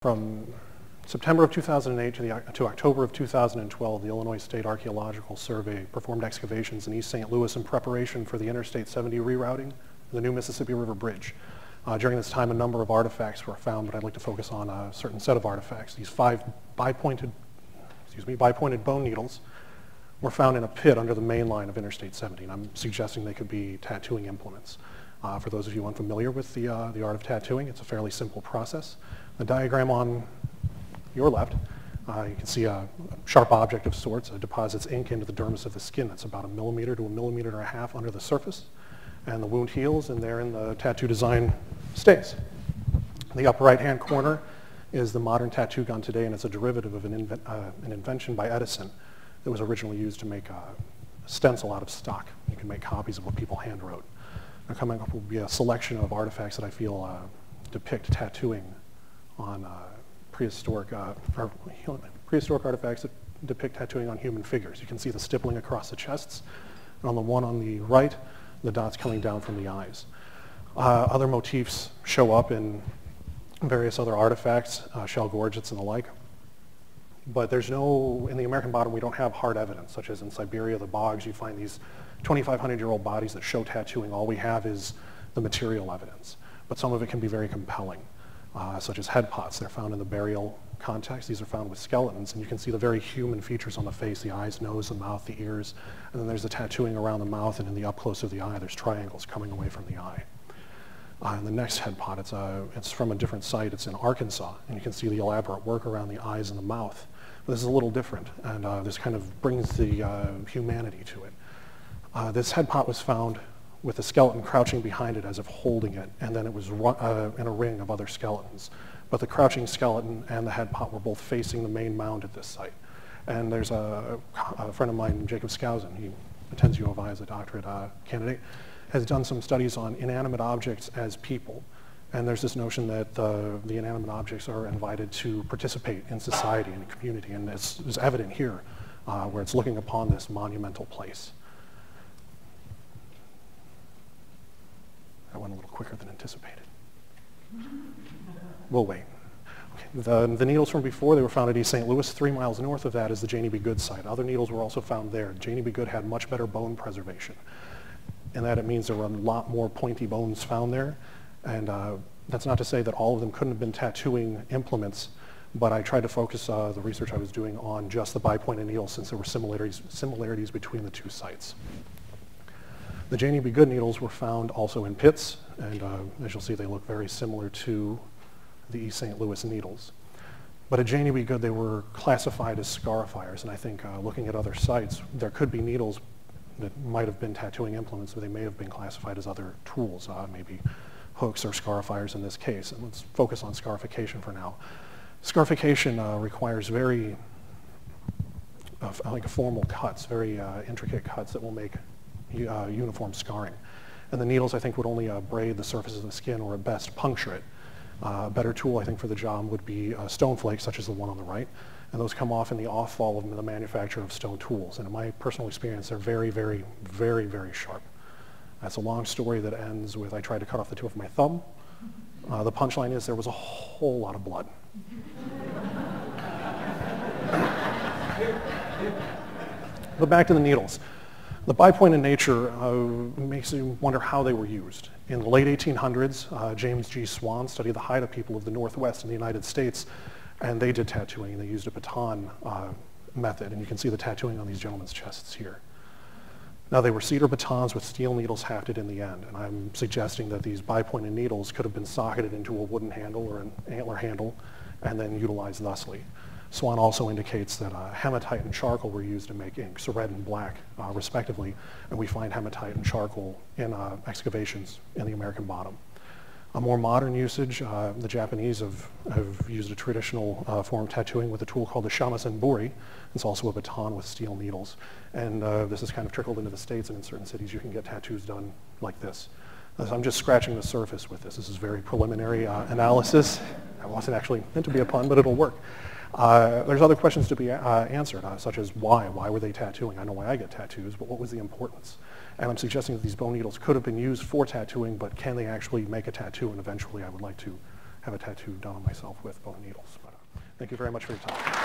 From September of 2008 to October of 2012, the Illinois State Archaeological Survey performed excavations in East St. Louis in preparation for the Interstate 70 rerouting, the new Mississippi River Bridge. During this time, a number of artifacts were found, but I'd like to focus on a certain set of artifacts. These 5 bipointed bone needles were found in a pit under the main line of Interstate 70, and I'm suggesting they could be tattooing implements. For those of you unfamiliar with the art of tattooing, it's a fairly simple process. The diagram on your left, you can see a sharp object of sorts. It deposits ink into the dermis of the skin. That's about 1 millimeter to 1.5 millimeters under the surface. And the wound heals, and therein the tattoo design stays. In the upper right-hand corner is the modern tattoo gun today, and it's a derivative of an invention by Edison that was originally used to make a stencil out of stock. You can make copies of what people hand wrote. Now, coming up will be a selection of artifacts that I feel depict tattooing on prehistoric artifacts that depict tattooing on human figures. You can see the stippling across the chests, and on the one on the right, the dots coming down from the eyes. Other motifs show up in various other artifacts, shell gorgets and the like. But there's no, in the American bottom, we don't have hard evidence, such as in Siberia, the bogs, you find these 2,500-year-old bodies that show tattooing. All we have is the material evidence. But some of it can be very compelling, such as head pots. They're found in the burial context. These are found with skeletons, and you can see the very human features on the face, the eyes, nose, the mouth, the ears, and then there's the tattooing around the mouth, and in the up close of the eye, there's triangles coming away from the eye. And the next head pot, it's from a different site. It's in Arkansas, and you can see the elaborate work around the eyes and the mouth. But this is a little different, and this kind of brings the humanity to it. This head pot was found with a skeleton crouching behind it as if holding it, and then it was in a ring of other skeletons. But the crouching skeleton and the head pot were both facing the main mound at this site. And there's a friend of mine, Jacob Skousen, he attends U of I as a doctorate candidate, has done some studies on inanimate objects as people. And there's this notion that the inanimate objects are invited to participate in society and community, and it's evident here where it's looking upon this monumental place. That went a little quicker than anticipated. We'll wait. Okay. The needles from before, they were found at East St. Louis. 3 miles north of that is the Janie B. Good site. Other needles were also found there. Janie B. Good had much better bone preservation. And that it means there were a lot more pointy bones found there. And that's not to say that all of them couldn't have been tattooing implements, but I tried to focus the research I was doing on just the bipointed needles since there were similarities between the 2 sites. The Janie B. Good needles were found also in pits, and as you'll see, they look very similar to the East St. Louis needles. But at Janie B. Good, they were classified as scarifiers, and I think looking at other sites, there could be needles that might have been tattooing implements, but they may have been classified as other tools, maybe hooks or scarifiers in this case. And let's focus on scarification for now. Scarification requires very formal cuts, very intricate cuts that will make uniform scarring. And the needles, I think, would only braid the surface of the skin or at best puncture it. A better tool, I think, for the job would be stone flakes, such as the one on the right. And those come off in the off-fall of the manufacture of stone tools. And in my personal experience, they're very, very, very, very sharp. That's a long story that ends with I tried to cut off the tip of my thumb. The punchline is there was a whole lot of blood. But back to the needles. The bipointed nature makes you wonder how they were used. In the late 1800s, James G. Swan studied the Haida people of the Northwest in the United States, and they did tattooing, and they used a baton method, and you can see the tattooing on these gentlemen's chests here. Now, they were cedar batons with steel needles hafted in the end, and I'm suggesting that these bipointed needles could have been socketed into a wooden handle or an antler handle and then utilized thusly. Swan also indicates that hematite and charcoal were used to make inks, red and black, respectively, and we find hematite and charcoal in excavations in the American bottom. A more modern usage, the Japanese have used a traditional form of tattooing with a tool called the shamisen buri. It's also a baton with steel needles. And this has kind of trickled into the States, and in certain cities you can get tattoos done like this. I'm just scratching the surface with this. This is very preliminary analysis. That wasn't actually meant to be a pun, but it'll work. There's other questions to be answered, such as why? Why were they tattooing? I know why I get tattoos, but what was the importance? And I'm suggesting that these bone needles could have been used for tattooing, but can they actually make a tattoo? And eventually I would like to have a tattoo done on myself with bone needles. But, thank you very much for your time.